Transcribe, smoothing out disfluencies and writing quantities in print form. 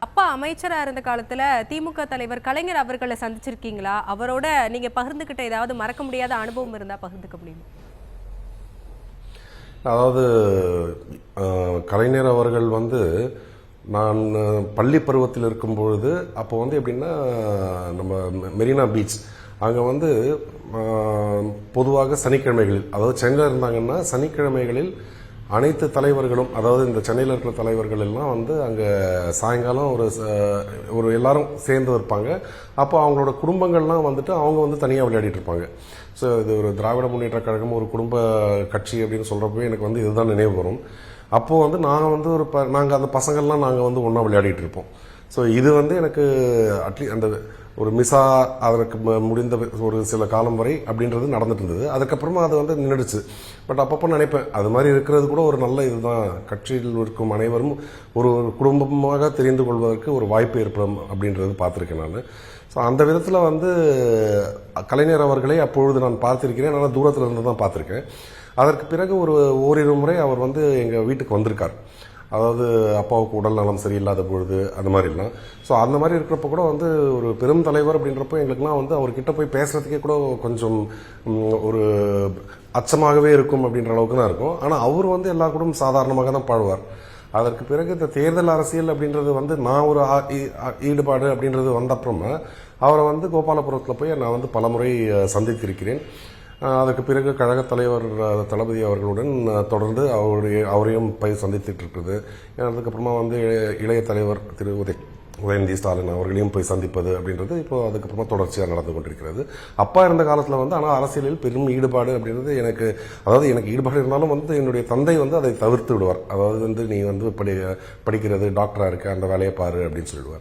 அப்பா அமைச்சரா இருந்த காலத்துல திமுக தலைவர் கலைஞர் அவர்களை சந்திச்சிருக்கீங்களா? அவரோட நீங்க பகிர்ந்துகிட்ட ஏதாவது மறக்க முடியாத அனுபவம் இருந்தா பகிர்ந்துக்க முடியுமா? அதாவது கலைஞர் அவர்கள் வந்து நான் பள்ளி பருவத்தில் இருக்கும் பொழுது அப்போ வந்து எப்படின்னா நம்ம மெரினா பீச் அங்கே வந்து பொதுவாக சனிக்கிழமைகளில், அதாவது சென்னையில் இருந்தாங்கன்னா சனிக்கிழமைகளில் அனைத்து தலைவர்களும், அதாவது இந்த சென்னையில் இருக்கிற தலைவர்கள் எல்லாம் வந்து அங்கே சாயங்காலம் ஒரு எல்லாரும் சேர்ந்து இருப்பாங்க. அப்போ அவங்களோட குடும்பங்கள்லாம் வந்துட்டு அவங்க வந்து தனியாக விளையாடிட்டு இருப்பாங்க. ஸோ இது ஒரு திராவிட முன்னேற்ற கழகம் ஒரு குடும்ப கட்சி அப்படின்னு சொல்கிறப்போ எனக்கு வந்து இதுதான் நினைவு வரும். அப்போது வந்து நாங்கள் வந்து நாங்கள் அந்த பசங்கள்லாம் நாங்கள் வந்து ஒன்றா விளையாடிட்டு இருப்போம். ஸோ இது வந்து எனக்கு அந்த ஒரு மிஸ்ஸா அதற்கு முடிந்த ஒரு சில காலம் வரை அப்படின்றது நடந்துட்டு இருந்தது. அதுக்கப்புறமா அது வந்து நின்றுடுச்சு. பட் அப்பப்போ நினைப்பேன், அது மாதிரி இருக்கிறது கூட ஒரு நல்ல இதுதான். கட்சியில் இருக்கும் அனைவரும் ஒரு குடும்பமாக தெரிந்து கொள்வதற்கு ஒரு வாய்ப்பு ஏற்படும் அப்படின்றது பார்த்துருக்கேன் நான். ஸோ அந்த விதத்தில் வந்து கலைஞர் அவர்களை அப்பொழுது நான் பார்த்திருக்கிறேன். ஆனால் தூரத்தில் இருந்து தான் பார்த்துருக்கேன். அதற்கு பிறகு ஓரிரு முறை அவர் வந்து எங்கள் வீட்டுக்கு வந்திருக்கார். அதாவது அப்பாவுக்கு உடல் நலம் சரியில்லாத பொழுது அந்த மாதிரிலாம். ஸோ அந்த மாதிரி இருக்கிறப்ப கூட வந்து ஒரு பெரும் தலைவர் அப்படின்றப்போ எங்களுக்குலாம் வந்து அவர்கிட்ட போய் பேசுறதுக்கே கூட கொஞ்சம் ஒரு அச்சமாகவே இருக்கும் அப்படின்ற அளவுக்கு தான் இருக்கும். ஆனால் அவர் வந்து எல்லா கூட சாதாரணமாக தான் பாடுவார். அதற்கு பிறகு இந்த தேர்தல் அரசியல் அப்படின்றது வந்து நான் ஒரு ஈடுபாடு அப்படின்றது வந்த அப்புறமா அவரை வந்து கோபாலபுரத்தில் போய் நான் வந்து பலமுறை சந்தித்திருக்கிறேன். அதற்கு பிறகு கழக தலைவர் தளபதி அவர்களுடன் தொடர்ந்து அவரையும் போய் சந்தித்துட்டு இருக்குது. அதுக்கப்புறமா வந்து இளைய தலைவர் திரு உதயநிதி ஸ்டாலின் அவர்களையும் போய் சந்திப்பது அப்படின்றது இப்போ அதுக்கப்புறமா தொடர்ச்சியாக நடந்து கொண்டிருக்கிறது. அப்பா இருந்த காலத்தில் வந்து ஆனால் அரசியலில் பெரும் ஈடுபாடு அப்படின்றது எனக்கு ஈடுபாடு இருந்தாலும் வந்து என்னுடைய தந்தை வந்து அதை தவிர்த்து விடுவார். அதாவது வந்து நீ வந்து படிக்கிறது டாக்டராக இருக்க, அந்த வேலையை பாரு அப்படின்னு சொல்லிடுவார்.